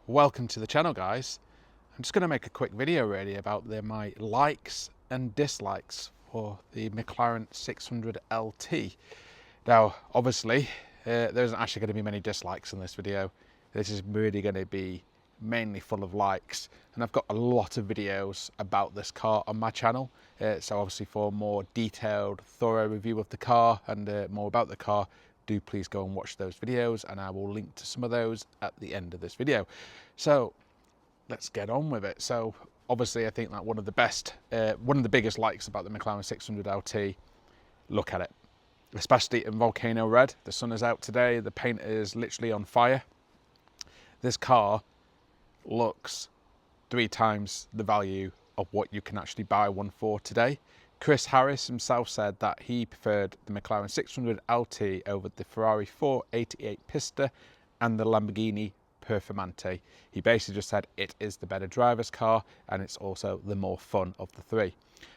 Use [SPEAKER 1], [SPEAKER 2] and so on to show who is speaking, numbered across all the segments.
[SPEAKER 1] Welcome to the channel, guys. I'm just going to make a quick video really about my likes and dislikes for the McLaren 600 LT. Now obviously there isn't actually going to be many dislikes in this video. This is really going to be mainly full of likes, and I've got a lot of videos about this car on my channel, so obviously for a more detailed, thorough review of the car and more about the car, do please go and watch those videos, and I will link to some of those at the end of this video. So let's get on with it. So obviously I think that one of the biggest likes about the McLaren 600 LT, look at it, especially in volcano red. The sun is out today, the paint is literally on fire. This car looks 3 times the value of what you can actually buy one for today. Chris Harris himself said that he preferred the McLaren 600 LT over the Ferrari 488 Pista and the Lamborghini Performante. He basically just said it is the better driver's car and it's also the more fun of the 3.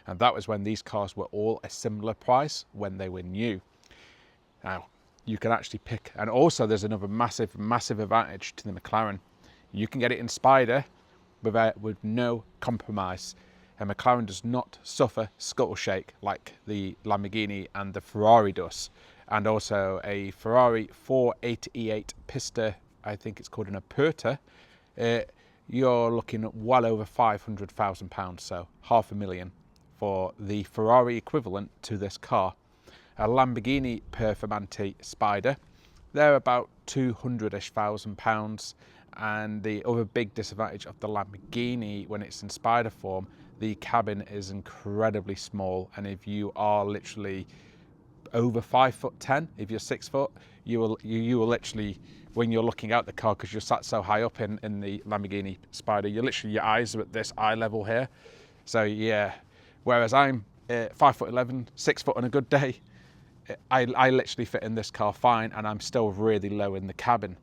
[SPEAKER 1] And that was when these cars were all a similar price when they were new. Now you can actually pick, and also there's another massive advantage to the McLaren. You can get it in Spider with no compromise. And McLaren does not suffer scuttle shake like the Lamborghini and the Ferrari does. And also a Ferrari 488 Pista, I think it's called an Aperta, you're looking at well over £500,000, so £500,000 for the Ferrari equivalent to this car. A Lamborghini Performante Spider, they're about £200,000, and the other big disadvantage of the Lamborghini when it's in Spider form, the cabin is incredibly small, and if you are literally over 5'10", if you're 6 foot, you will literally, when you're looking out the car, because you're sat so high up in the Lamborghini Spider, your eyes are at this eye level here. So yeah, whereas I'm 5'11", 6 foot on a good day, I literally fit in this car fine, and I'm still really low in the cabin.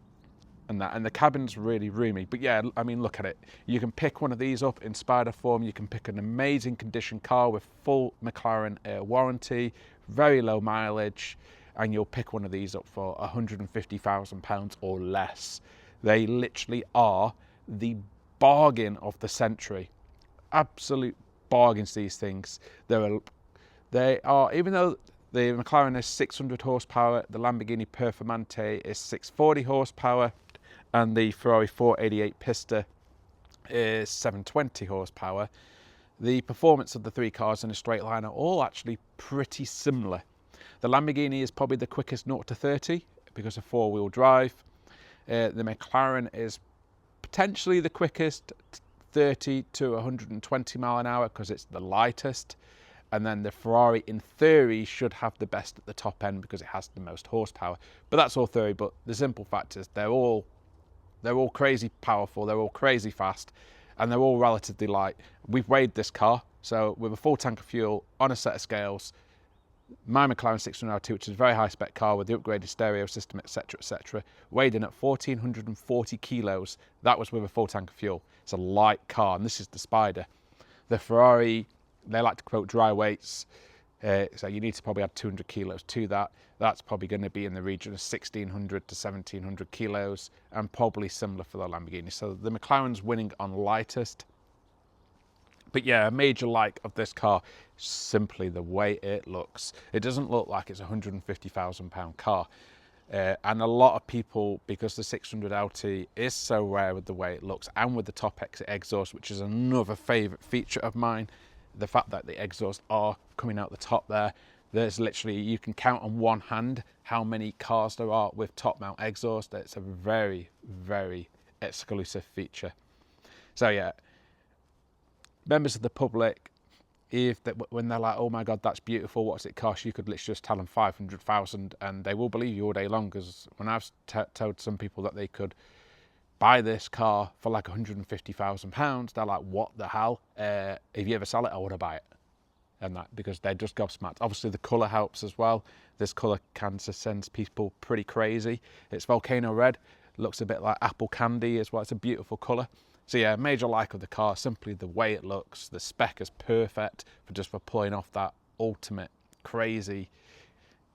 [SPEAKER 1] And the cabin's really roomy. But yeah, I mean, look at it. You can pick one of these up in Spider form. You can pick an amazing condition car with full McLaren warranty, very low mileage, and you'll pick one of these up for £150,000 or less. They literally are the bargain of the century. Absolute bargains, these things. They are, even though the McLaren is 600 horsepower, the Lamborghini Performante is 640 horsepower, and the Ferrari 488 Pista is 720 horsepower. The performance of the 3 cars in a straight line are all actually pretty similar. The Lamborghini is probably the quickest 0 to 30 because of 4-wheel drive. The McLaren is potentially the quickest 30 to 120 mile an hour because it's the lightest. And then the Ferrari, in theory, should have the best at the top end because it has the most horsepower. But that's all theory. But the simple fact is they're all crazy powerful, they're all crazy fast, and they're all relatively light. We've weighed this car, so with a full tank of fuel on a set of scales, my McLaren 600 LT, which is a very high spec car with the upgraded stereo system, etc., weighed in at 1,440 kilos. That was with a full tank of fuel. It's a light car, and this is the Spider. The Ferrari, they like to quote dry weights, so you need to probably add 200 kilos to that. That's probably going to be in the region of 1,600 to 1,700 kilos, and probably similar for the Lamborghini. So the McLaren's winning on lightest. But yeah, a major like of this car, simply the way it looks. It doesn't look like it's a £150,000 car. And a lot of people, because the 600 LT is so rare with the way it looks and with the top exhaust, which is another favourite feature of mine, the fact that the exhausts are coming out the top there. There's literally, you can count on one hand how many cars there are with top mount exhaust. It's a very exclusive feature. So yeah, members of the public, when they're like, oh my god, that's beautiful, what's it cost, you could literally just tell them 500,000 and they will believe you all day long. Because when I've told some people that they could buy this car for like £150,000, they're like, what the hell? If you ever sell it, I want to buy it. And that, because they're just gobsmacked. Obviously the colour helps as well. This colour sends people pretty crazy. It's volcano red, looks a bit like apple candy as well. It's a beautiful colour. So yeah, major like of the car, simply the way it looks. The spec is perfect for pulling off that ultimate crazy,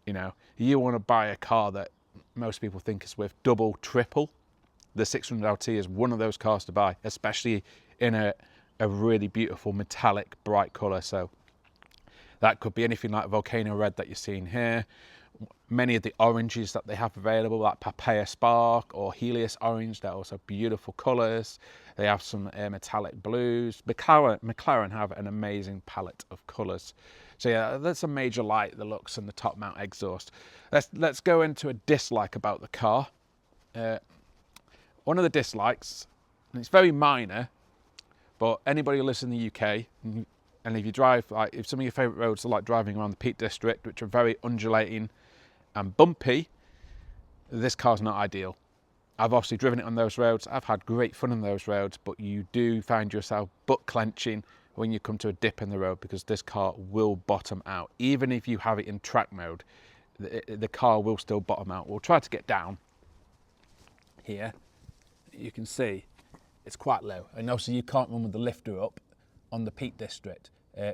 [SPEAKER 1] you know, you want to buy a car that most people think is worth double, triple the 600 LT is one of those cars to buy, especially in a really beautiful metallic bright colour. So that could be anything like Volcano Red that you're seeing here. Many of the oranges that they have available, like Papaya Spark or Helios Orange, they're also beautiful colours. They have some metallic blues. McLaren have an amazing palette of colours. So yeah, that's a major light, the looks and the top mount exhaust. Let's go into a dislike about the car. One of the dislikes, and it's very minor, but anybody who lives in the UK, and if you drive, like if some of your favourite roads are like driving around the Peak District, which are very undulating and bumpy, this car's not ideal. I've obviously driven it on those roads. I've had great fun on those roads, but you do find yourself butt clenching when you come to a dip in the road, because this car will bottom out. Even if you have it in track mode, the car will still bottom out. We'll try to get down here. You can see it's quite low, and also you can't run with the lifter up on the Peak District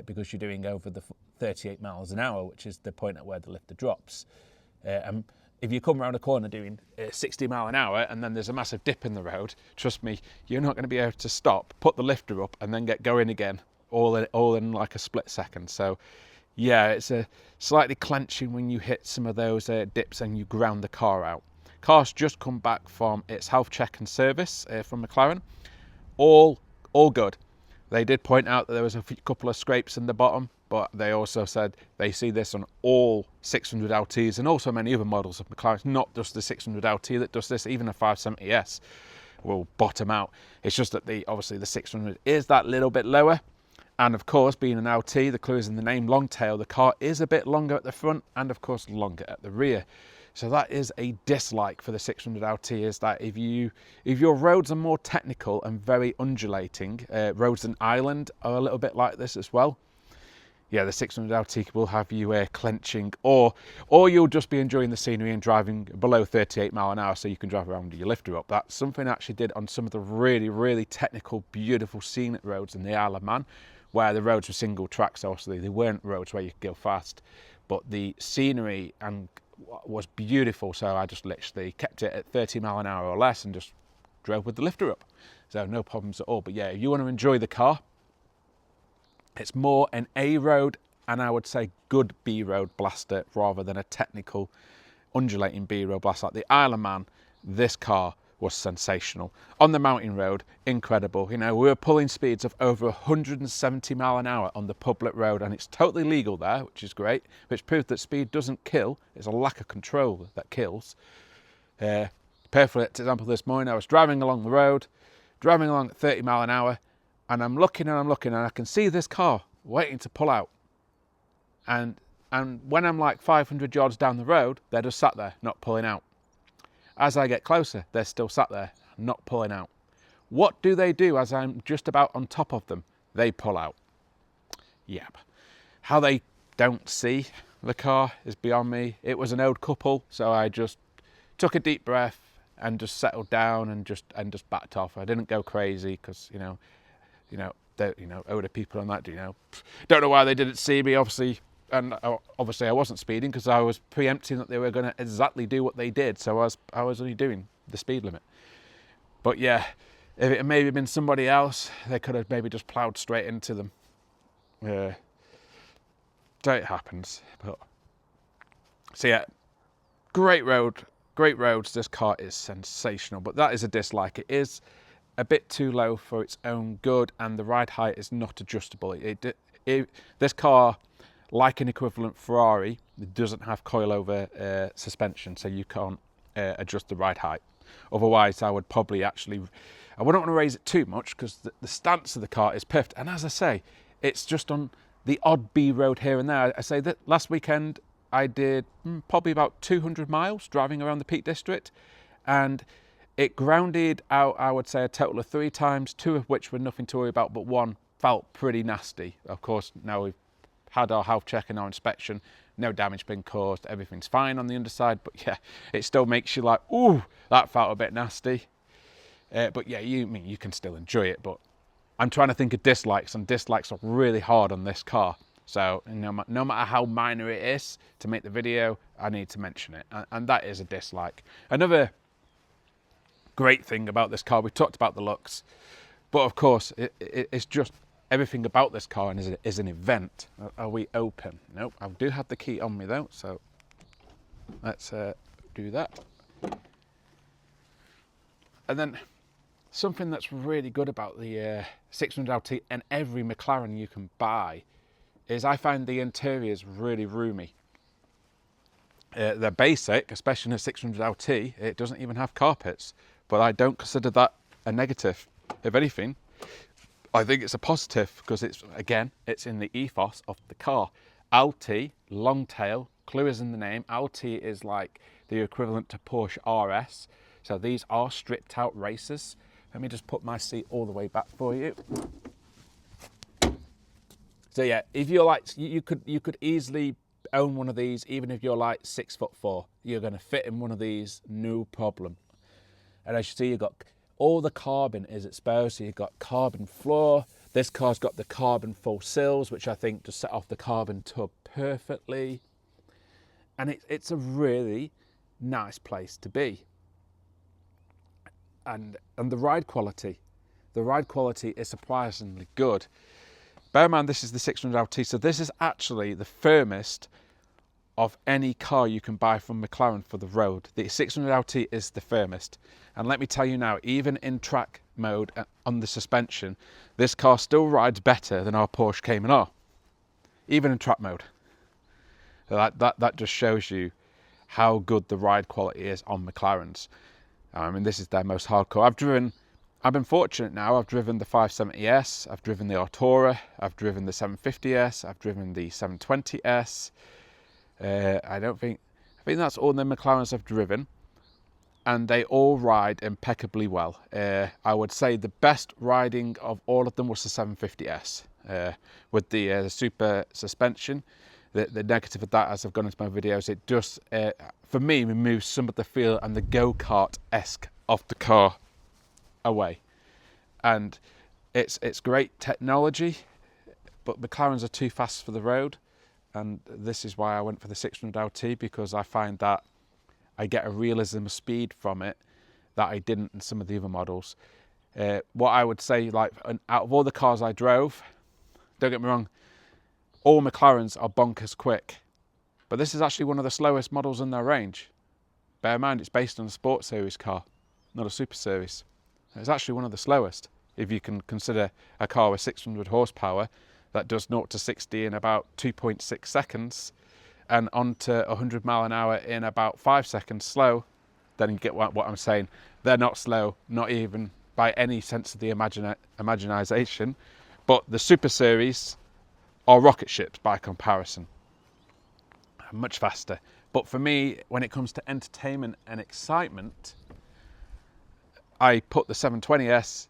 [SPEAKER 1] because you're doing over the 38 miles an hour, which is the point at where the lifter drops. And if you come around a corner doing 60 mile an hour and then there's a massive dip in the road, trust me, you're not going to be able to stop, put the lifter up and then get going again, all in like a split second. So yeah, it's a slightly clenching when you hit some of those dips and you ground the car out. Car's just come back from its health check and service from McLaren. All good. They did point out that there was a couple of scrapes in the bottom, but they also said they see this on all 600 LTs and also many other models of McLaren. It's not just the 600 LT that does this, even a 570S will bottom out. It's just that obviously the 600 is that little bit lower. And of course, being an LT, the clue is in the name, long tail, the car is a bit longer at the front and of course longer at the rear. So that is a dislike for the 600 LT, is that if your roads are more technical and very undulating, roads in Ireland are a little bit like this as well. Yeah, the 600 LT will have you clenching, or you'll just be enjoying the scenery and driving below 38 mile an hour so you can drive around with your lifter up. That's something I actually did on some of the really, really technical, beautiful scenic roads in the Isle of Man, where the roads were single tracks. Obviously, they weren't roads where you could go fast, but the scenery was beautiful, so I just literally kept it at 30 mile an hour or less and just drove with the lifter up. So no problems at all. But yeah, if you want to enjoy the car, it's more an A road and I would say good B road blaster rather than a technical undulating B road blaster. Like the Isle of Man, this car was sensational. On the mountain road, incredible. You know, we were pulling speeds of over 170 mile an hour on the public road, and it's totally legal there, which is great, which proves that speed doesn't kill. It's a lack of control that kills. Perfect example this morning, I was driving along the road, driving along at 30 mile an hour, and I'm looking and I can see this car waiting to pull out. And when I'm like 500 yards down the road, they're just sat there, not pulling out. As I get closer, they're still sat there, not pulling out. What do they do as I'm just about on top of them? They pull out. Yep. How they don't see the car is beyond me. It was an old couple, so I just took a deep breath and just settled down and just backed off. I didn't go crazy because older people and that, don't know why they didn't see me, obviously. And obviously I wasn't speeding because I was preempting that they were going to exactly do what they did. So I was only doing the speed limit. But yeah, if it had maybe been somebody else, they could have maybe just ploughed straight into them. Yeah, so it happens. But so yeah, great roads. This car is sensational, but that is a dislike. It is a bit too low for its own good, and the ride height is not adjustable. This car, like an equivalent Ferrari, it doesn't have coilover suspension, so you can't adjust the ride height. Otherwise, I would probably I wouldn't want to raise it too much because the stance of the car is perfect. And as I say, it's just on the odd B road here and there. I say that last weekend I did probably about 200 miles driving around the Peak District, and it grounded out, I would say, a total of 3 times, 2 of which were nothing to worry about, but 1 felt pretty nasty. Of course, now we've had our health check and our inspection, no damage been caused, everything's fine on the underside, but yeah, it still makes you like, ooh, that felt a bit nasty. But yeah, you can still enjoy it, but I'm trying to think of dislikes, and dislikes are really hard on this car. So no matter how minor it is to make the video, I need to mention it, and that is a dislike. Another great thing about this car. We talked about the looks, but of course it's just everything about this car is an event. Are we open? Nope. I do have the key on me though, so let's do that. And then something that's really good about the 600LT and every McLaren you can buy is I find the interiors really roomy. They're basic, especially in a 600LT. It doesn't even have carpets, but I don't consider that a negative. If anything, I think it's a positive because it's in the ethos of the car. LT, long tail, clue is in the name. LT is like the equivalent to Porsche RS. So these are stripped out racers. Let me just put my seat all the way back for you. So yeah, if you're like, you could easily own one of these, even if you're like 6'4". You're going to fit in one of these, no problem. And as you see, you've got all the carbon is exposed, so you've got carbon floor. This car's got the carbon full sills, which I think just set off the carbon tub perfectly. And it's a really nice place to be. And the ride quality is surprisingly good. Bear in mind, this is the 600LT, so this is actually the firmest of any car you can buy from McLaren for the road. The 600LT is the firmest. And let me tell you now, even in track mode on the suspension, this car still rides better than our Porsche Cayman R, even in track mode. That just shows you how good the ride quality is on McLarens. I mean, this is their most hardcore. I've been fortunate now. I've driven the 570S, I've driven the Artura, I've driven the 750S, I've driven the 720S. I think that's all the McLarens I've driven, and they all ride impeccably well. I would say the best riding of all of them was the 750S with the super suspension. The negative of that, as I've gone into my videos, it just for me removes some of the feel and the go-kart-esque of the car away. And it's great technology, but McLarens are too fast for the road. And this is why I went for the 600LT, because I find that I get a realism of speed from it that I didn't in some of the other models. What I would say, like, out of all the cars I drove, don't get me wrong, all McLarens are bonkers quick, but this is actually one of the slowest models in their range. Bear in mind, it's based on a Sports Series car, not a Super Series. It's actually one of the slowest, if you can consider a car with 600 horsepower that does 0 to 60 in about 2.6 seconds and onto 100 mile an hour in about 5 seconds slow. Then you get what I'm saying. They're not slow, not even by any sense of the imagination, but the Super Series are rocket ships by comparison. Much faster. But for me, when it comes to entertainment and excitement, I put the 720S,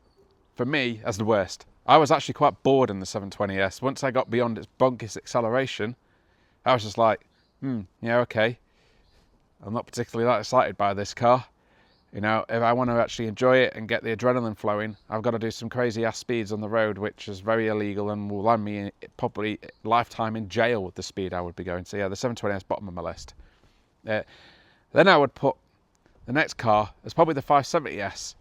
[SPEAKER 1] for me, as the worst. I was actually quite bored in the 720S. Once I got beyond its bonkers acceleration, I was just like, yeah, okay. I'm not particularly that excited by this car. You know, if I want to actually enjoy it and get the adrenaline flowing, I've got to do some crazy ass speeds on the road, which is very illegal and will land me probably lifetime in jail with the speed I would be going. So yeah, the 720S bottom of my list. Then I would put the next car as probably the 570S.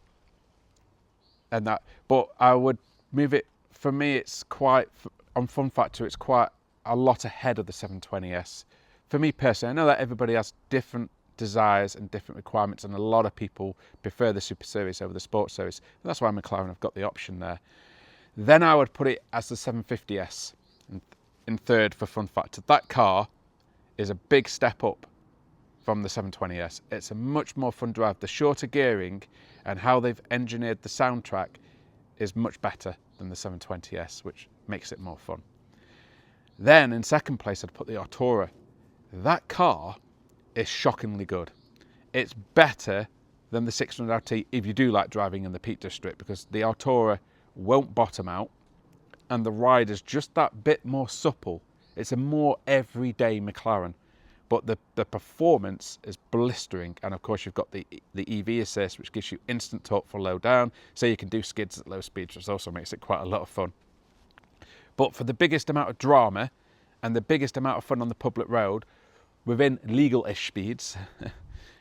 [SPEAKER 1] And that, but I would move it, for me it's quite, on fun factor, it's quite a lot ahead of the 720S. For me personally, I know that everybody has different desires and different requirements, and a lot of people prefer the Super Series over the Sports Series. That's why McLaren have got the option there. Then I would put it as the 750S in third for fun factor. That car is a big step up from the 720S. It's a much more fun drive. The shorter gearing and how they've engineered the soundtrack is much better than the 720S, which makes it more fun. Then in second place, I'd put the Artura. That car is shockingly good. It's better than the 600LT if you do like driving in the Peak District, because the Artura won't bottom out and the ride is just that bit more supple. It's a more everyday McLaren, but the performance is blistering. And of course you've got the EV assist, which gives you instant torque for low down, so you can do skids at low speeds, which also makes it quite a lot of fun. But for the biggest amount of drama and the biggest amount of fun on the public road, within legal-ish speeds,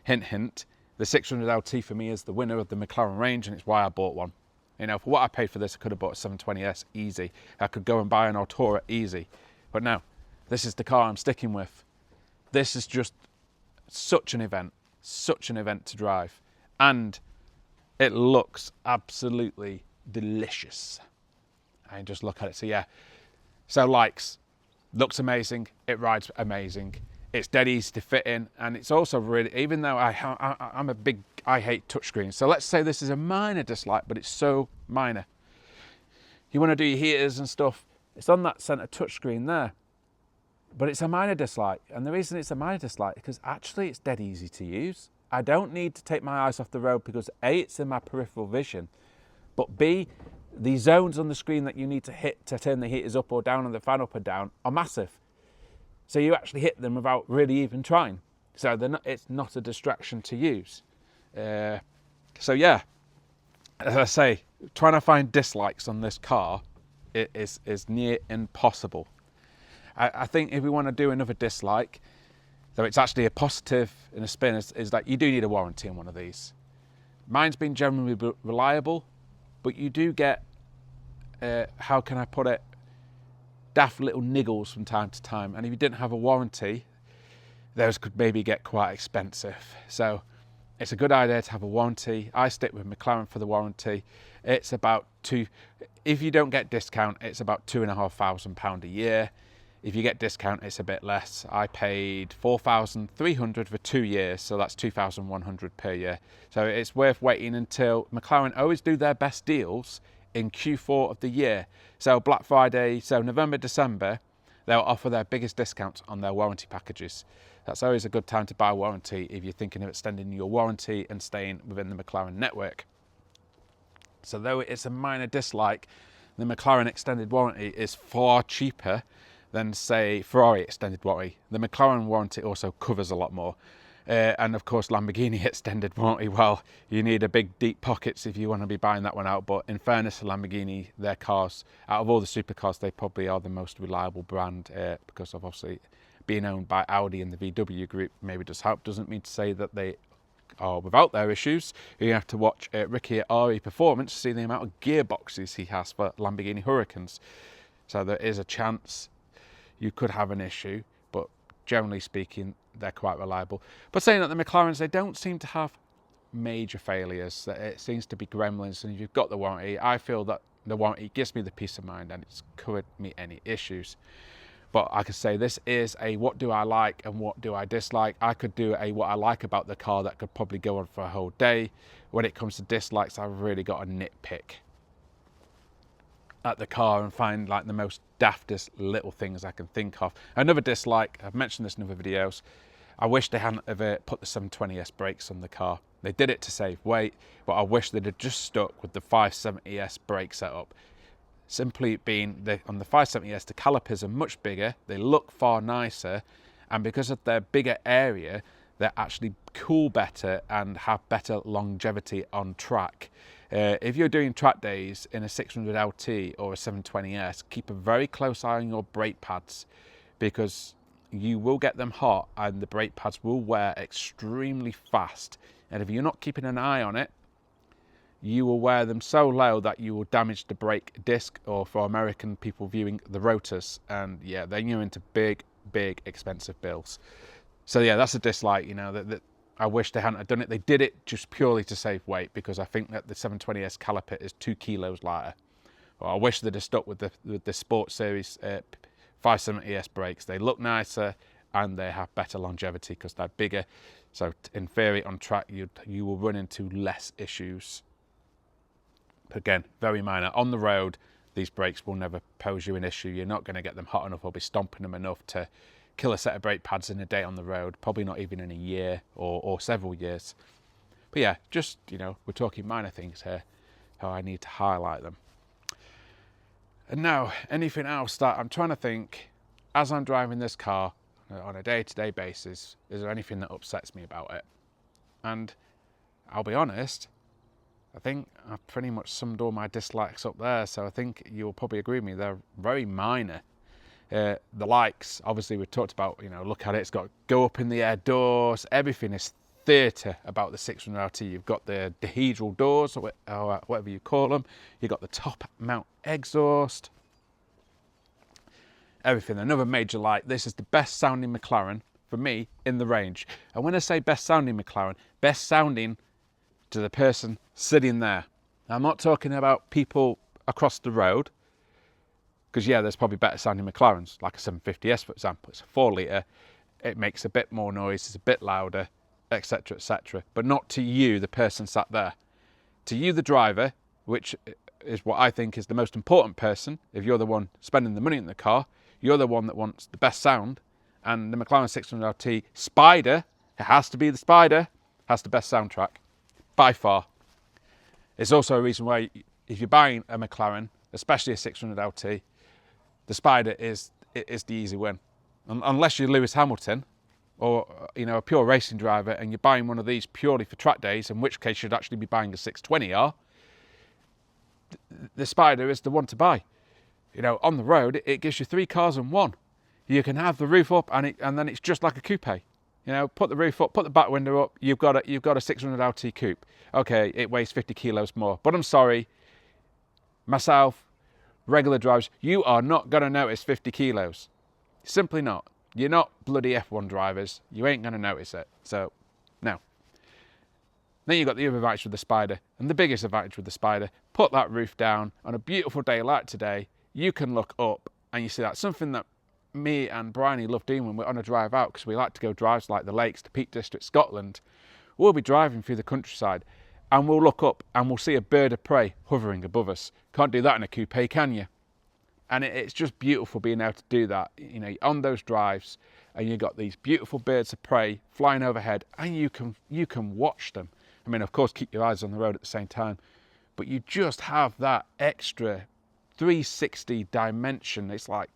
[SPEAKER 1] hint hint, the 600 LT for me is the winner of the McLaren range, and it's why I bought one. You know, for what I paid for this, I could have bought a 720S easy. I could go and buy an Altura easy. But no, this is the car I'm sticking with. This is just such an event to drive. And it looks absolutely delicious. I just look at it. So yeah, so likes, looks amazing. It rides amazing. It's dead easy to fit in, and it's also really, even though I hate touchscreens. So let's say this is a minor dislike, but it's so minor. You want to do your heaters and stuff, it's on that center touchscreen there, but it's a minor dislike. And the reason it's a minor dislike is because actually it's dead easy to use. I don't need to take my eyes off the road because A, it's in my peripheral vision, but B, the zones on the screen that you need to hit to turn the heaters up or down and the fan up or down are massive. So you actually hit them without really even trying. So it's not a distraction to use. So yeah, as I say, trying to find dislikes on this car is near impossible. I think if we want to do another dislike, though it's actually a positive in a spin, is that you do need a warranty on one of these. Mine's been generally reliable, but you do get, how can I put it, daft little niggles from time to time, and if you didn't have a warranty, those could maybe get quite expensive. So it's a good idea to have a warranty. I stick with McLaren for the warranty. It's about if you don't get discount, it's about £2,500 a year. If you get discount, it's a bit less. I paid $4,300 for 2 years, so that's $2,100 per year. So it's worth waiting until McLaren always do their best deals in Q4 of the year. So Black Friday, so November, December, they'll offer their biggest discounts on their warranty packages. That's always a good time to buy a warranty if you're thinking of extending your warranty and staying within the McLaren network. So though it's a minor dislike, the McLaren extended warranty is far cheaper than, say, Ferrari extended warranty. The McLaren warranty also covers a lot more. And of course, Lamborghini extended warranty, well, you need a big deep pockets if you want to be buying that one out. But in fairness to Lamborghini, their cars, out of all the supercars, they probably are the most reliable brand, because of obviously being owned by Audi and the VW group maybe does help. Doesn't mean to say that they are without their issues. You have to watch Ricky at RE Performance to see the amount of gearboxes he has for Lamborghini Huracans. So there is a chance you could have an issue, but generally speaking, they're quite reliable. But saying that, the McLarens, they don't seem to have major failures. It seems to be gremlins, and if you've got the warranty, I feel that the warranty gives me the peace of mind and it's covered me any issues. But I could say this is a what do I like and what do I dislike. I could do a what I like about the car that could probably go on for a whole day. When it comes to dislikes, I've really got to nitpick at the car and find like the most daftest little things I can think of. Another dislike, I've mentioned this in other videos, I wish they hadn't ever put the 720S brakes on the car. They did it to save weight, but I wish they'd have just stuck with the 570S brake setup. Simply being, on the 570S, the calipers are much bigger, they look far nicer, and because of their bigger area, they actually cool better and have better longevity on track. If you're doing track days in a 600 LT or a 720S, keep a very close eye on your brake pads, because you will get them hot and the brake pads will wear extremely fast. And if you're not keeping an eye on it, you will wear them so low that you will damage the brake disc, or for American people viewing, the rotors. And yeah, then you're into big, big expensive bills. So yeah, that's a dislike, you know, that I wish they hadn't done it. They did it just purely to save weight, because I think that the 720S caliper is 2 kilos lighter. Well, I wish they'd have stuck with the Sport Series 570S brakes. They look nicer and they have better longevity because they're bigger. So in theory, on track, you will run into less issues. But again, very minor. On the road, these brakes will never pose you an issue. You're not going to get them hot enough or be stomping them enough to kill a set of brake pads in a day on the road. Probably not even in a year or several years. But yeah, just, you know, we're talking minor things here, how I need to highlight them. And now, anything else that I'm trying to think, as I'm driving this car on a day-to-day basis, is there anything that upsets me about it? And I'll be honest, I think I've pretty much summed all my dislikes up there, so I think you'll probably agree with me, they're very minor. The likes, obviously we talked about, you know, look at it, it's got go up in the air doors, everything is theatre about the 600 LT. You've got the dihedral doors, or whatever you call them. You've got the top mount exhaust. Everything. Another major light. This is the best sounding McLaren for me in the range. And when I say best sounding McLaren, best sounding to the person sitting there. Now, I'm not talking about people across the road, because yeah, there's probably better sounding McLarens, like a 750S for example. It's a 4 litre, it makes a bit more noise, it's a bit louder, etc, etc. But not to you, the person sat there. To you, the driver, which is what I think is the most important person. If you're the one spending the money in the car, you're the one that wants the best sound, and the McLaren 600 LT Spider, it has to be the Spider, has the best soundtrack by far. It's also a reason why, if you're buying a McLaren, especially a 600 LT, the Spider is the easy win. Unless you're Lewis Hamilton, or a pure racing driver, and you're buying one of these purely for track days, in which case you'd actually be buying a 620R. The Spider is the one to buy. On the road, it gives you 3 cars in one. You can have the roof up, and then it's just like a coupe. Put the roof up, put the back window up. You've got a 600 LT coupe. Okay, it weighs 50 kilos more, but I'm sorry, myself, regular drivers, you are not going to notice 50 kilos. Simply not. You're not bloody F1 drivers. You ain't going to notice it. So, no. Then you've got the other advantage with the Spider, and the biggest advantage with the Spider, put that roof down on a beautiful day like today, you can look up and you see that. Something that me and Bryony love doing when we're on a drive out, because we like to go drives like the Lakes to Peak District, Scotland. We'll be driving through the countryside and we'll look up and we'll see a bird of prey hovering above us. Can't do that in a coupe, can you? And it's just beautiful being able to do that, on those drives, and you've got these beautiful birds of prey flying overhead, and you can watch them. I mean, of course, keep your eyes on the road at the same time, but you just have that extra 360 dimension. It's like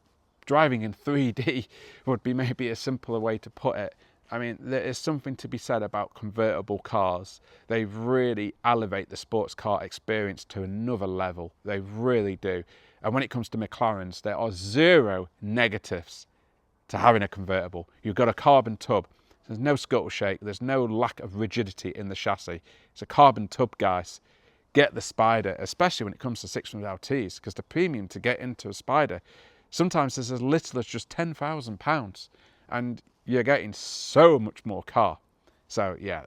[SPEAKER 1] driving in 3D would be maybe a simpler way to put it. I mean, there is something to be said about convertible cars. They really elevate the sports car experience to another level. They really do. And when it comes to McLarens, there are zero negatives to having a convertible. You've got a carbon tub. There's no scuttle shake. There's no lack of rigidity in the chassis. It's a carbon tub, guys. Get the Spider, especially when it comes to 600 LTs, because the premium to get into a Spider sometimes is as little as just £10,000, and you're getting so much more car. So yeah,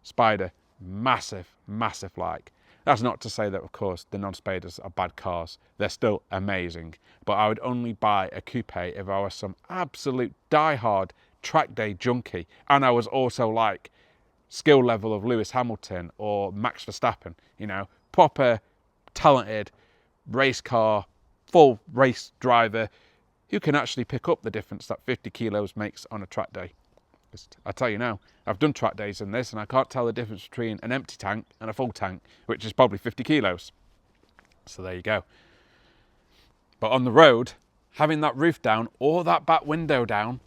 [SPEAKER 1] Spider, massive, massive like. That's not to say that, of course, the non-Spaders are bad cars. They're still amazing. But I would only buy a coupe if I was some absolute die-hard track day junkie, and I was also like skill level of Lewis Hamilton or Max Verstappen, proper talented race car, full race driver who can actually pick up the difference that 50 kilos makes on a track day. I tell you now, I've done track days in this, and I can't tell the difference between an empty tank and a full tank, which is probably 50 kilos. So there you go. But on the road, having that roof down or that back window down,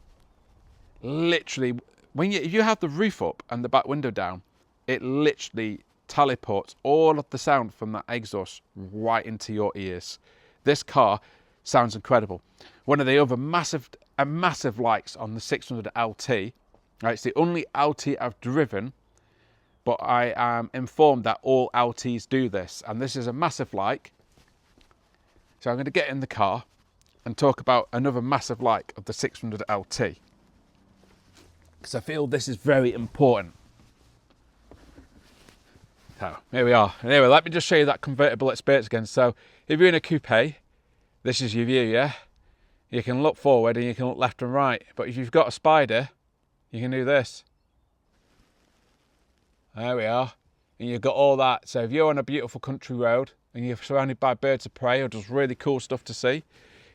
[SPEAKER 1] literally, if you have the roof up and the back window down, it literally teleports all of the sound from that exhaust right into your ears. This car sounds incredible. One of the other massive likes on the 600 LT, it's the only LT I've driven, but I am informed that all LTs do this, and this is a massive like. So I'm going to get in the car and talk about another massive like of the 600 LT, because I feel this is very important. So here we are. Anyway, let me just show you that convertible experience again. So if you're in a coupe, this is your view, yeah? You can look forward and you can look left and right. But if you've got a Spider, you can do this. There we are. And you've got all that. So if you're on a beautiful country road and you're surrounded by birds of prey or just really cool stuff to see,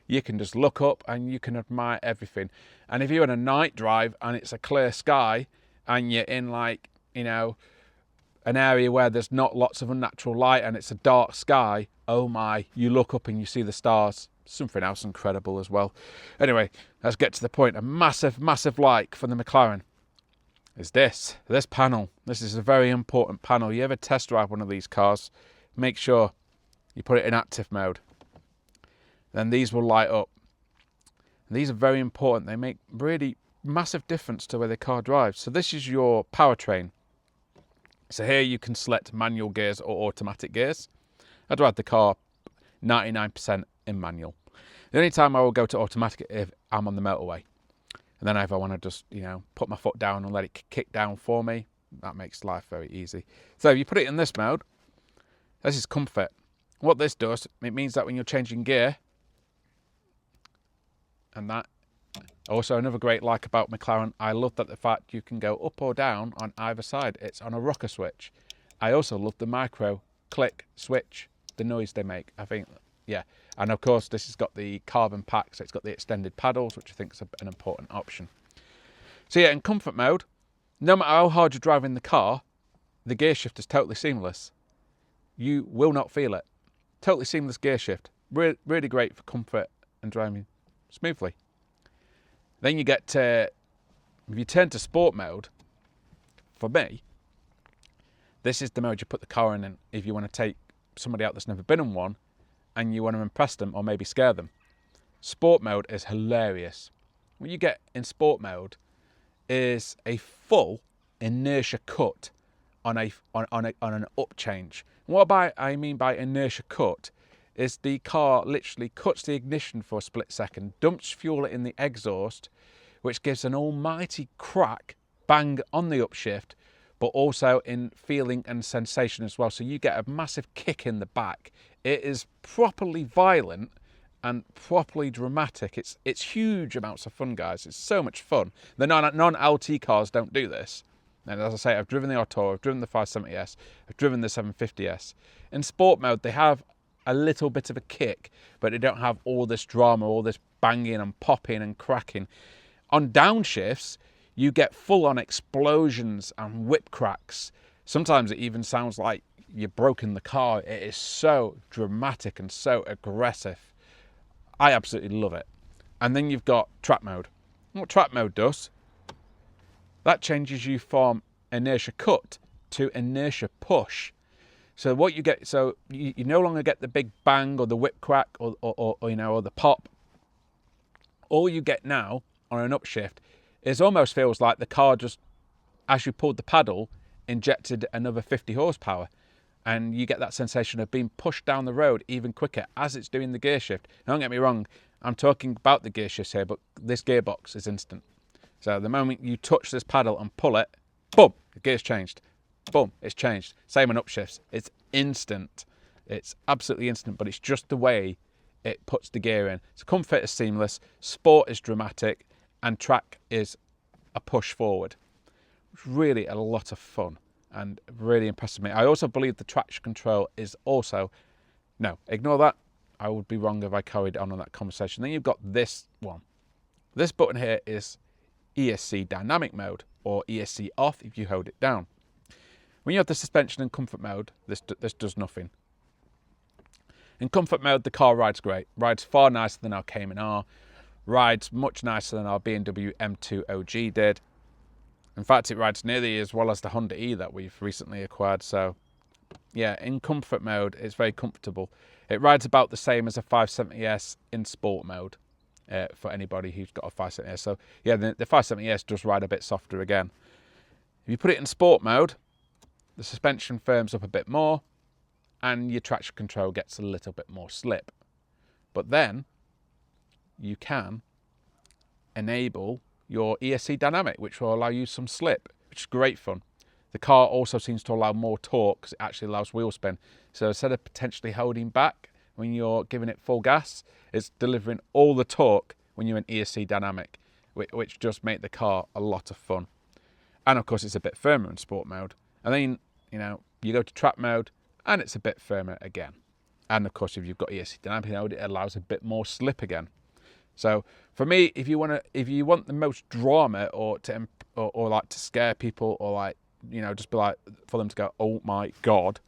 [SPEAKER 1] you can just look up and you can admire everything. And if you're on a night drive and it's a clear sky and you're in an area where there's not lots of unnatural light and it's a dark sky, oh my, you look up and you see the stars. Something else incredible as well. Anyway, let's get to the point. A massive, massive like for the McLaren is this panel. This is a very important panel. You ever test drive one of these cars, make sure you put it in active mode. Then these will light up. And these are very important. They make really, massive difference to where the car drives. So this is your powertrain. So here you can select manual gears or automatic gears. I drive the car 99% in manual. The only time I will go to automatic if I'm on the motorway. And then if I want to just, put my foot down and let it kick down for me, that makes life very easy. So if you put it in this mode, this is comfort. What this does, it means that when you're changing gear, and that, also another great like about McLaren, I love that the fact you can go up or down on either side. It's on a rocker switch. I also love the micro click switch, the noise they make. I think, yeah. And of course, this has got the carbon pack, so it's got the extended paddles, which I think is an important option. So yeah, in comfort mode, no matter how hard you're driving the car, the gear shift is totally seamless. You will not feel it. Totally seamless gear shift. Really great for comfort and driving smoothly. Then you get to, if you turn to sport mode, for me, this is the mode you put the car in if you want to take somebody out that's never been in one and you want to impress them or maybe scare them. Sport mode is hilarious. What you get in sport mode is a full inertia cut on an up change. And what I mean by inertia cut is the car literally cuts the ignition for a split second, dumps fuel in the exhaust, which gives an almighty crack, bang on the upshift, but also in feeling and sensation as well. So you get a massive kick in the back. It is properly violent and properly dramatic. It's huge amounts of fun, guys. It's so much fun. The non-LT cars don't do this. And as I say, I've driven the Artura, I've driven the 570S, I've driven the 750S. In sport mode, they have a little bit of a kick, but they don't have all this drama, all this banging and popping and cracking. On downshifts, you get full-on explosions and whip cracks. Sometimes it even sounds like you've broken the car. It is so dramatic and so aggressive. I absolutely love it. And then you've got track mode. What track mode does, that changes you from inertia cut to inertia push. So what you get, so you no longer get the big bang or the whip crack or the pop. All you get now on an upshift is almost feels like the car just, as you pulled the paddle, injected another 50 horsepower. And you get that sensation of being pushed down the road even quicker as it's doing the gear shift. Now, don't get me wrong, I'm talking about the gear shifts here, but this gearbox is instant. So the moment you touch this paddle and pull it, boom, the gear's changed. Boom, it's changed. Same on upshifts. It's instant. It's absolutely instant, but it's just the way it puts the gear in. So comfort is seamless, sport is dramatic, and track is a push forward. It's really a lot of fun and really impresses me. I also believe the traction control is also, no, ignore that. I would be wrong if I carried on that conversation. Then you've got this one. This button here is ESC dynamic mode, or ESC off if you hold it down. When you have the suspension in comfort mode, this does nothing. In comfort mode, the car rides great. Rides far nicer than our Cayman R. Rides much nicer than our BMW M2 OG did. In fact, it rides nearly as well as the Honda E that we've recently acquired. So, yeah, in comfort mode, it's very comfortable. It rides about the same as a 570S in sport mode for anybody who's got a 570S. So, yeah, the 570S does ride a bit softer again. If you put it in sport mode, the suspension firms up a bit more and your traction control gets a little bit more slip. But then you can enable your ESC dynamic, which will allow you some slip, which is great fun. The car also seems to allow more torque because it actually allows wheel spin. So instead of potentially holding back when you're giving it full gas, it's delivering all the torque when you're in ESC dynamic, which just make the car a lot of fun. And of course, it's a bit firmer in sport mode. And then, you go to track mode and it's a bit firmer again. And of course, if you've got ESC dynamic mode, it allows a bit more slip again. So for me, if you want the most drama or like to scare people or like, just be like for them to go, oh my God,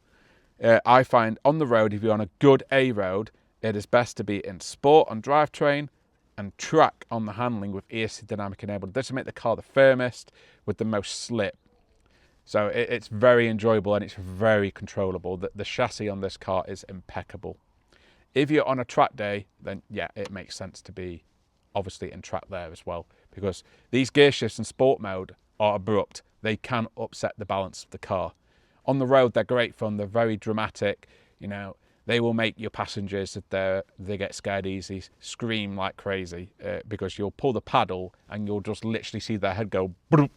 [SPEAKER 1] I find on the road, if you're on a good A road, it is best to be in sport on drivetrain and track on the handling with ESC dynamic enabled. This will make the car the firmest with the most slip. So it's very enjoyable and it's very controllable. The chassis on this car is impeccable. If you're on a track day, then yeah, it makes sense to be obviously in track there as well, because these gear shifts in sport mode are abrupt. They can upset the balance of the car. On the road, they're great fun. They're very dramatic. You know, they will make your passengers, if they get scared easy, scream like crazy because you'll pull the paddle and you'll just literally see their head go boop.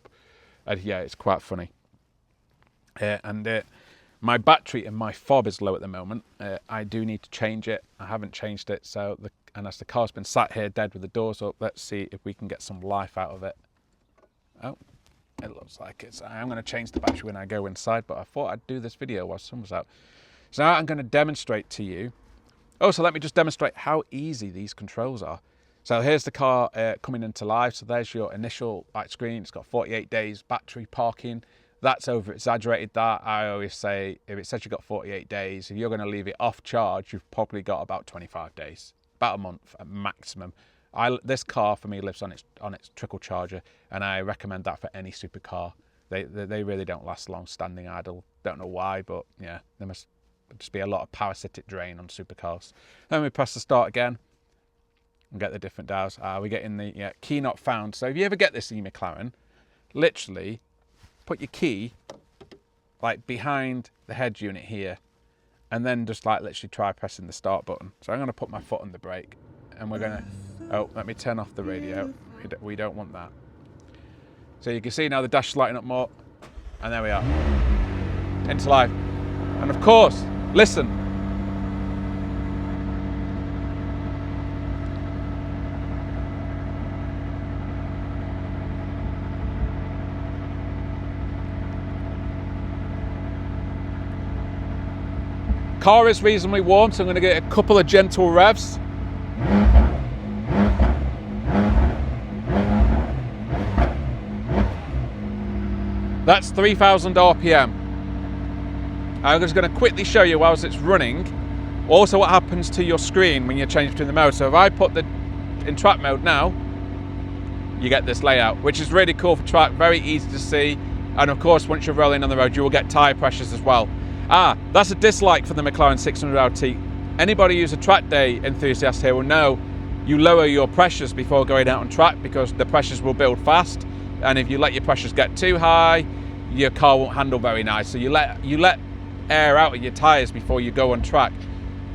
[SPEAKER 1] And yeah, it's quite funny. My battery in my fob is low at the moment. I do need to change it. I haven't changed it, and as the car's been sat here dead with the doors up, let's see if we can get some life out of it. Oh, it looks like it's. I'm going to change the battery when I go inside, but I thought I'd do this video while sun was out. So now I'm going to demonstrate to you. Oh, so let me just demonstrate how easy these controls are. So here's the car coming into live. So there's your initial light screen. It's got 48 days battery parking. That's over exaggerated. That I always say, if it says you've got 48 days, if you're going to leave it off charge, you've probably got about 25 days, about a month at maximum. This car for me lives on its trickle charger, and I recommend that for any supercar. They really don't last long standing idle. Don't know why, but yeah, there must just be a lot of parasitic drain on supercars. Then we press the start again and get the different dials. We're getting the key not found. So if you ever get this in your McLaren, literally put your key like behind the head unit here, and then just like literally try pressing the start button. So I'm going to put my foot on the brake, and we're going to, oh, let me turn off the radio. We don't want that. So you can see now the dash is lighting up more, and there we are, into live. And of course, listen. Car is reasonably warm, so I'm going to get a couple of gentle revs. That's 3,000 RPM. I'm just going to quickly show you whilst it's running also what happens to your screen when you change between the modes. So if I put in track mode now, you get this layout, which is really cool for track, very easy to see. And of course, once you're rolling on the road, you will get tyre pressures as well. That's a dislike for the McLaren 600LT. Anybody who's a track day enthusiast here will know you lower your pressures before going out on track, because the pressures will build fast, and if you let your pressures get too high, your car won't handle very nice. So you let air out of your tyres before you go on track.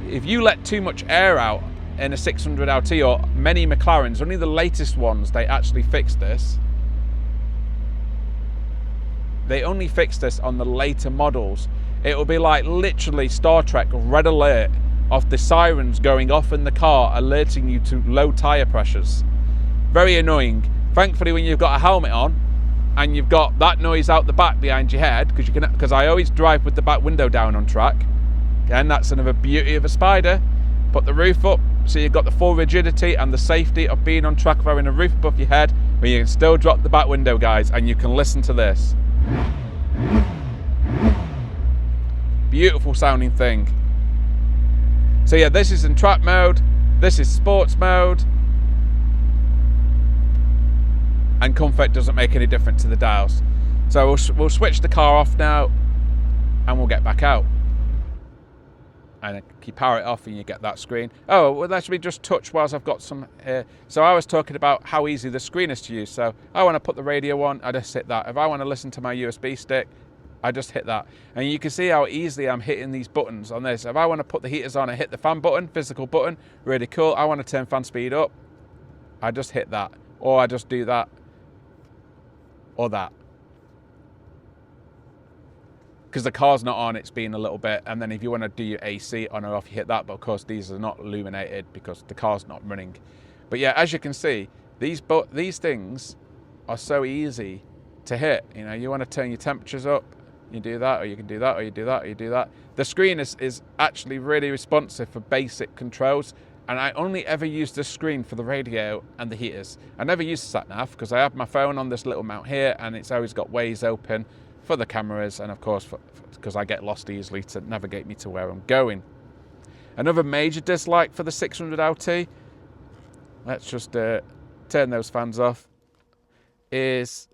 [SPEAKER 1] If you let too much air out in a 600LT or many McLarens, only the latest ones, they actually fixed this. They only fixed this on the later models. It will be like literally Star Trek red alert of the sirens going off in the car, alerting you to low tyre pressures. Very annoying. Thankfully, when you've got a helmet on and you've got that noise out the back behind your head, because I always drive with the back window down on track. Again, that's another beauty of a Spider. Put the roof up so you've got the full rigidity and the safety of being on track, having a roof above your head, but you can still drop the back window, guys, and you can listen to this. Beautiful sounding thing. So yeah, this is in track mode, this is sports mode, and comfort doesn't make any difference to the dials. So we'll switch the car off now, and we'll get back out. And you power it off and you get that screen. Oh, well, let me just touch whilst I've got some so I was talking about how easy the screen is to use. So I want to put the radio on, I just hit that. If I want to listen to my USB stick, I just hit that. And you can see how easily I'm hitting these buttons on this. If I want to put the heaters on, I hit the fan button, physical button, really cool. I want to turn fan speed up, I just hit that. Or I just do that, or that. Because the car's not on, it's been a little bit. And then if you want to do your AC on or off, you hit that. But of course, these are not illuminated because the car's not running. But yeah, as you can see, these things are so easy to hit. You know, you want to turn your temperatures up, you do that, or you can do that, or you do that, or you do that. The screen is actually really responsive for basic controls. And I only ever use this screen for the radio and the heaters. I never use the sat-nav because I have my phone on this little mount here, and it's always got Waze open for the cameras, and of course because I get lost easily to navigate me to where I'm going. Another major dislike for the 600LT, let's just turn those fans off, is,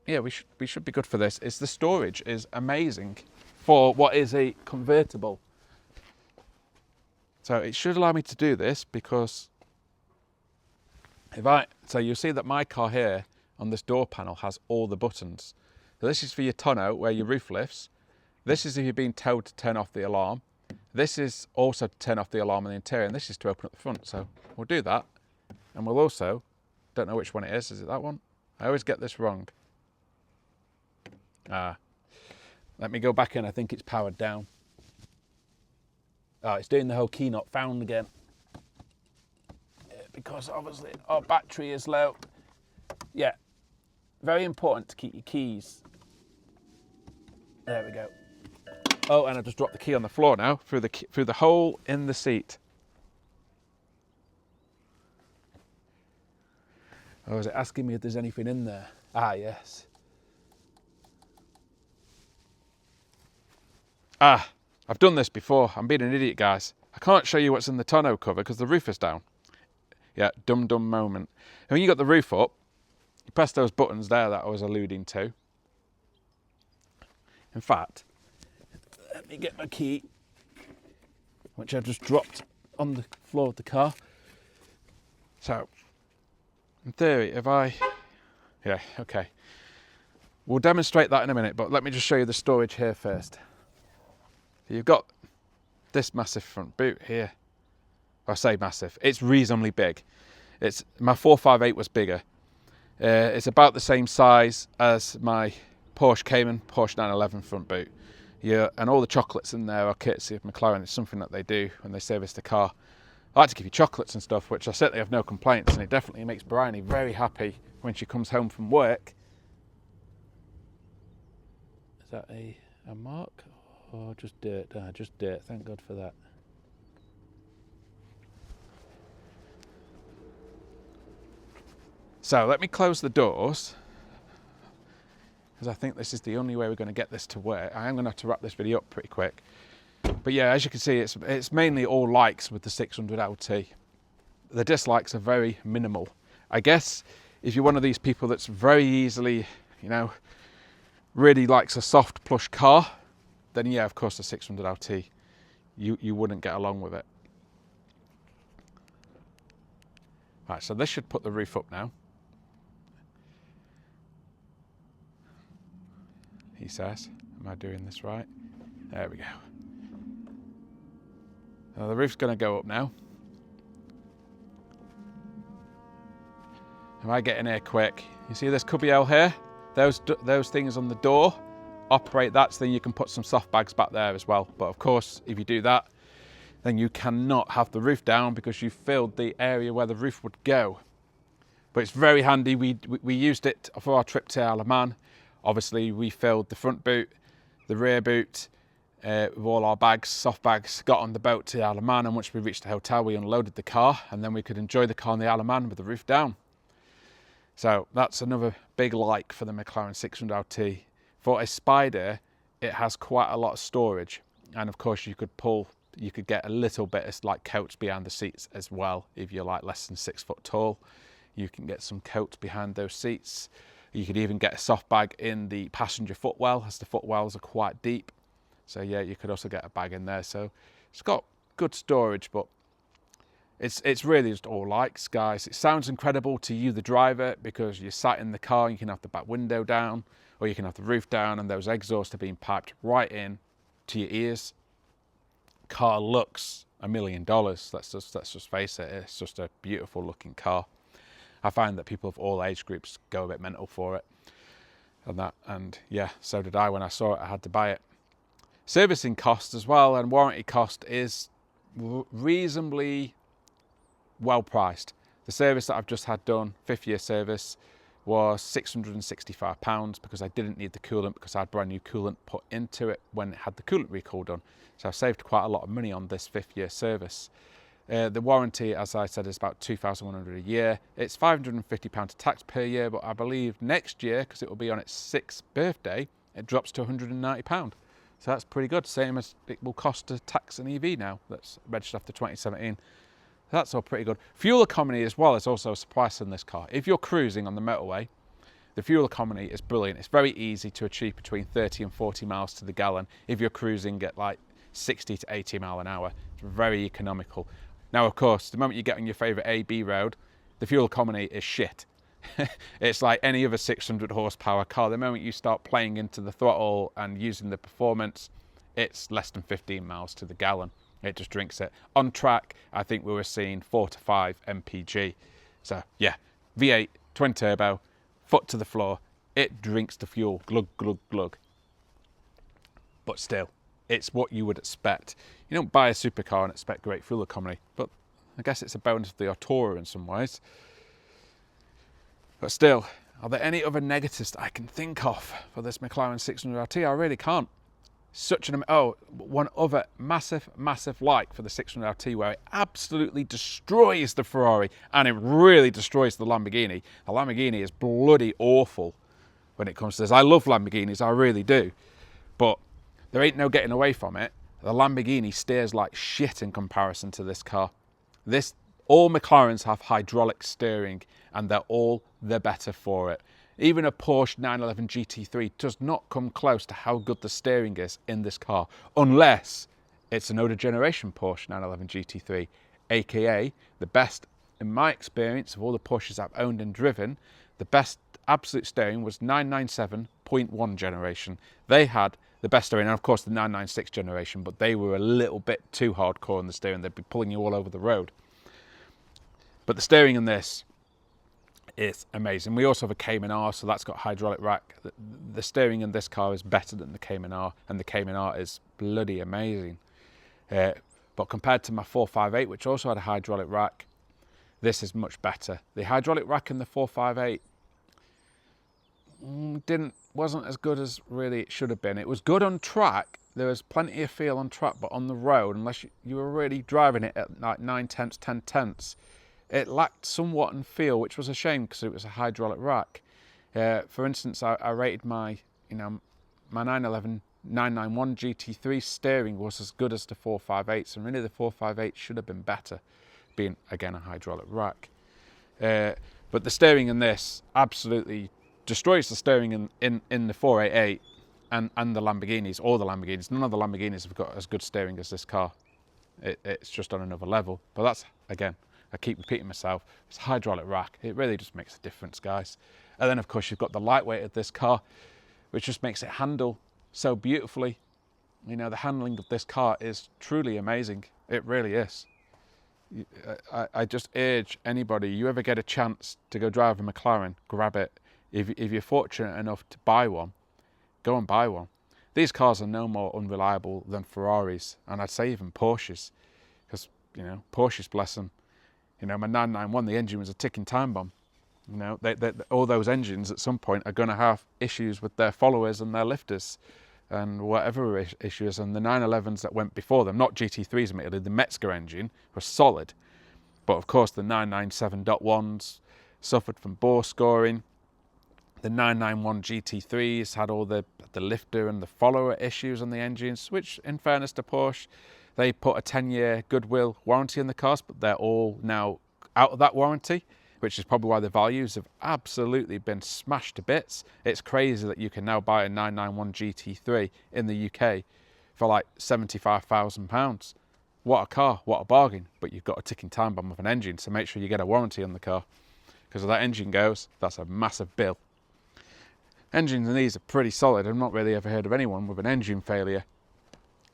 [SPEAKER 1] yeah, we should be good for this, is the storage is amazing for what is a convertible. So it should allow me to do this because So you'll see that my car here on this door panel has all the buttons. So this is for your tonneau where your roof lifts. This is if you're being told to turn off the alarm. This is also to turn off the alarm in the interior, and this is to open up the front. So we'll do that. And we'll also, don't know which one it is it that one? I always get this wrong. Let me go back in, I think it's powered down. Oh, it's doing the whole key not found again. Because obviously our battery is low. Yeah, very important to keep your keys. There we go. Oh, and I just dropped the key on the floor now through the hole in the seat. Oh, is it asking me if there's anything in there? Ah, yes. I've done this before. I'm being an idiot, guys. I can't show you what's in the tonneau cover because the roof is down. Yeah, dumb moment. And when you got the roof up, you press those buttons there that I was alluding to. In fact, let me get my key, which I've just dropped on the floor of the car. So, in theory, yeah, okay. We'll demonstrate that in a minute, but let me just show you the storage here first. So you've got this massive front boot here. I say massive, it's reasonably big. My 458 was bigger. It's about the same size as my Porsche Cayman, Porsche 911 front boot. Yeah, and all the chocolates in there are courtesy of McLaren. It's something that they do when they service the car. I like to give you chocolates and stuff, which I certainly have no complaints, and it definitely makes Bryony very happy when she comes home from work. Is that a mark? Or just dirt? Just dirt, thank God for that. So let me close the doors, because I think this is the only way we're going to get this to work. I am going to have to wrap this video up pretty quick. But yeah, as you can see, it's mainly all likes with the 600 LT. The dislikes are very minimal. I guess if you're one of these people that's very easily, really likes a soft plush car, then yeah, of course the 600 LT, you wouldn't get along with it. Right, so this should put the roof up now. He says, am I doing this right? There we go. Now the roof's going to go up now. Am I getting here quick? You see this cubbyhole here? Those things on the door, operate that, so then you can put some soft bags back there as well. But of course, if you do that, then you cannot have the roof down because you filled the area where the roof would go. But it's very handy. We used it for our trip to Isle of Man. Obviously, we filled the front boot, the rear boot, with all our bags, soft bags, got on the boat to the Isle of Man, and once we reached the hotel, we unloaded the car, and then we could enjoy the car on the Isle of Man with the roof down. So that's another big like for the McLaren 600 LT. For a Spider, it has quite a lot of storage, and of course you could get a little bit of like coats behind the seats as well. If you're like less than 6 foot tall, you can get some coats behind those seats. You could even get a soft bag in the passenger footwell, as the footwells are quite deep. So yeah, you could also get a bag in there. So it's got good storage, but it's really just all likes, guys. It sounds incredible to you, the driver, because you're sat in the car and you can have the back window down, or you can have the roof down, and those exhausts are being piped right in to your ears. Car looks $1 million. Let's just face it. It's just a beautiful looking car. I find that people of all age groups go a bit mental for it, and yeah, so did I when I saw it. I had to buy it. Servicing cost as well and warranty cost is reasonably well priced. The service that I've just had done, 5th-year service, was £665 because I didn't need the coolant, because I had brand new coolant put into it when it had the coolant recall done. So I saved quite a lot of money on this 5th-year service. The warranty, as I said, is about £2,100 a year. It's £550 of tax per year, but I believe next year, because it will be on its 6th birthday, it drops to £190. So that's pretty good, same as it will cost to tax an EV now that's registered after 2017. That's all pretty good. Fuel economy as well is also a surprise in this car. If you're cruising on the motorway, the fuel economy is brilliant. It's very easy to achieve between 30 and 40 miles to the gallon if you're cruising at like 60 to 80 mile an hour. It's very economical. Now, of course, the moment you get on your favourite AB road, the fuel economy is shit. It's like any other 600 horsepower car. The moment you start playing into the throttle and using the performance, it's less than 15 miles to the gallon. It just drinks it. On track, I think we were seeing 4 to 5 mpg. So yeah, V8, twin turbo, foot to the floor, it drinks the fuel, glug, glug, glug. But still, it's what you would expect. You don't buy a supercar and expect great fuel economy, but I guess it's a bonus of the Artura in some ways. But still, are there any other negatives that I can think of for this McLaren 600 RT? I really can't. One other massive like for the 600 RT, where it absolutely destroys the Ferrari and it really destroys the Lamborghini. The Lamborghini is bloody awful when it comes to this. I love Lamborghinis, I really do, but there ain't no getting away from it. The Lamborghini steers like shit in comparison to this car. All McLarens have hydraulic steering and they're all the better for it. Even a Porsche 911 GT3 does not come close to how good the steering is in this car, unless it's an older generation Porsche 911 GT3, aka the best, in my experience, of all the Porsches I've owned and driven, the best absolute steering was 997.1 generation. They had the best steering, and of course the 996 generation, but they were a little bit too hardcore in the steering. They'd be pulling you all over the road. But the steering in this is amazing. We also have a Cayman R, so that's got hydraulic rack. The steering in this car is better than the Cayman R, and the Cayman R is bloody amazing. But compared to my 458, which also had a hydraulic rack, this is much better. The hydraulic rack in the 458 wasn't as good as really it should have been. It was good on track. There was plenty of feel on track, but on the road, unless you were really driving it at like 9 tenths, 10 tenths, it lacked somewhat in feel, which was a shame because it was a hydraulic rack. For instance, I rated my 911 991 GT3 steering was as good as the 458s, and really the 458 should have been better, being again a hydraulic rack. But the steering in this absolutely destroys the steering in the 488 and the Lamborghinis, all the Lamborghinis. None of the Lamborghinis have got as good steering as this car. It's just on another level. But that's, again, I keep repeating myself, it's a hydraulic rack. It really just makes a difference, guys. And then, of course, you've got the lightweight of this car, which just makes it handle so beautifully. You know, the handling of this car is truly amazing. It really is. I just urge anybody, you ever get a chance to go drive a McLaren, grab it. If you're fortunate enough to buy one, go and buy one. These cars are no more unreliable than Ferraris, and I'd say even Porsches, because, you know, Porsches, bless them. You know, my 991, the engine was a ticking time bomb. You know, all those engines at some point are going to have issues with their followers and their lifters and whatever issues. And the 911s that went before them, not GT3s admittedly, the Metzger engine was solid. But of course the 997.1s suffered from bore scoring. The 991 GT3s had all the lifter and the follower issues on the engines, which in fairness to Porsche, they put a 10-year goodwill warranty in the cars, but they're all now out of that warranty, which is probably why the values have absolutely been smashed to bits. It's crazy that you can now buy a 991 GT3 in the UK for like £75,000. What a car, what a bargain, but you've got a ticking time bomb of an engine, so make sure you get a warranty on the car, because if that engine goes, that's a massive bill. Engines in these are pretty solid. I've not really ever heard of anyone with an engine failure.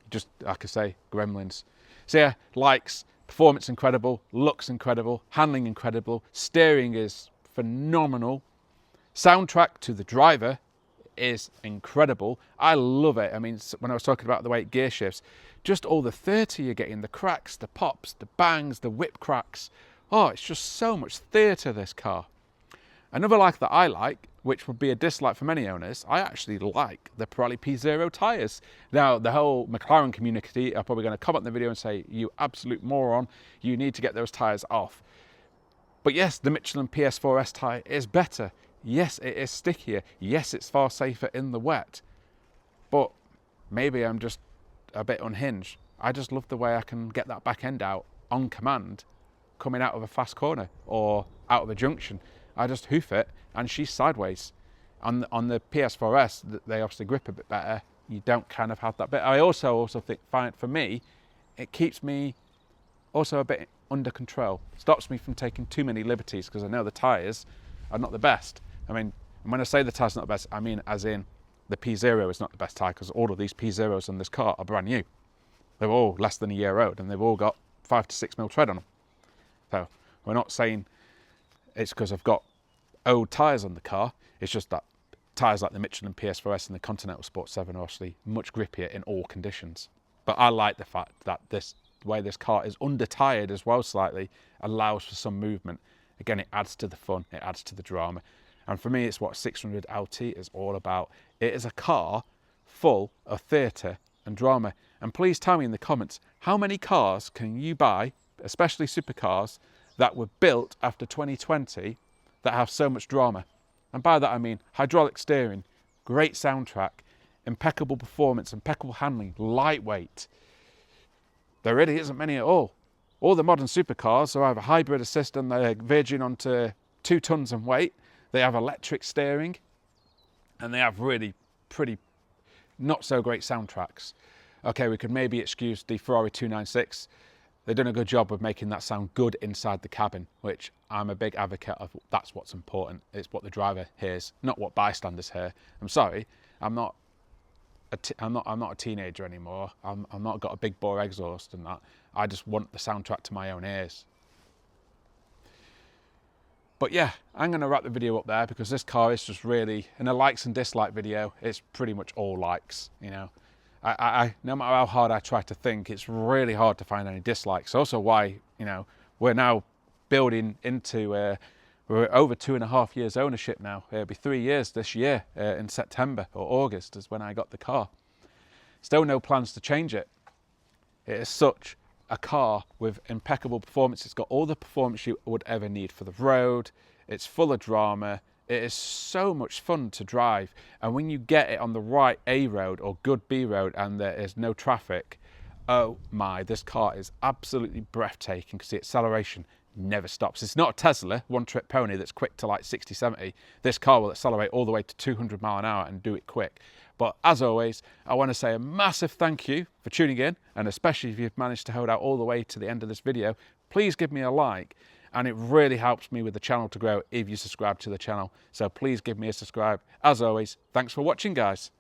[SPEAKER 1] Just, like I say, gremlins. So yeah, likes, performance incredible, looks incredible, handling incredible, steering is phenomenal, soundtrack to the driver is incredible. I love it. I mean, when I was talking about the way it gear shifts, just all the 30 you're getting, the cracks, the pops, the bangs, the whip cracks. Oh, it's just so much theatre, this car. Another like that I like, which would be a dislike for many owners, I actually like the Pirelli P0 tyres. Now, the whole McLaren community are probably going to comment in the video and say, you absolute moron, you need to get those tyres off. But yes, the Michelin PS4S tyre is better. Yes, it is stickier. Yes, it's far safer in the wet. But maybe I'm just a bit unhinged. I just love the way I can get that back end out on command, coming out of a fast corner or out of a junction. I just hoof it and she's sideways. On the PS4S, they obviously grip a bit better. You don't kind of have that bit. I also think, for me, it keeps me also a bit under control. Stops me from taking too many liberties because I know the tyres are not the best. I mean, when I say the tyres not the best, I mean as in the P0 is not the best tyre, because all of these P0s on this car are brand new. They're all less than a year old and they've all got 5 to 6 mil tread on them. So we're not saying it's because I've got old tyres on the car. It's just that tyres like the Michelin PS4S and the Continental Sport 7 are actually much grippier in all conditions. But I like the fact that the way this car is under-tyred as well slightly allows for some movement. Again, it adds to the fun, it adds to the drama. And for me, it's what 600 LT is all about. It is a car full of theatre and drama. And please tell me in the comments, how many cars can you buy, especially supercars, that were built after 2020 that have so much drama? And by that I mean hydraulic steering, great soundtrack, impeccable performance, impeccable handling, lightweight. There really isn't many at all. All the modern supercars are either hybrid assist and they're verging onto 2 tons in weight. They have electric steering and they have really pretty not so great soundtracks. Okay, we could maybe excuse the Ferrari 296. They've done a good job of making that sound good inside the cabin, which I'm a big advocate of. That's what's important. It's what the driver hears, not what bystanders hear. I'm sorry, I'm not a teenager anymore. I'm not got a big bore exhaust and that. I just want the soundtrack to my own ears. But yeah, I'm going to wrap the video up there because this car is just really, in a likes and dislike video, it's pretty much all likes, you know. I no matter how hard I try to think, it's really hard to find any dislikes. Also why, you know, we're now building into, we're over 2.5 years ownership now. It'll be 3 years this year in September or August is when I got the car. Still no plans to change it. It is such a car with impeccable performance. It's got all the performance you would ever need for the road. It's full of drama. It is so much fun to drive. And when you get it on the right A road or good B road and there is no traffic, oh my, this car is absolutely breathtaking because the acceleration never stops. It's not a Tesla, one trick pony that's quick to like 60, 70. This car will accelerate all the way to 200 mile an hour and do it quick. But as always, I want to say a massive thank you for tuning in, and especially if you've managed to hold out all the way to the end of this video, please give me a like, and it really helps me with the channel to grow if you subscribe to the channel. So please give me a subscribe. As always, thanks for watching, guys.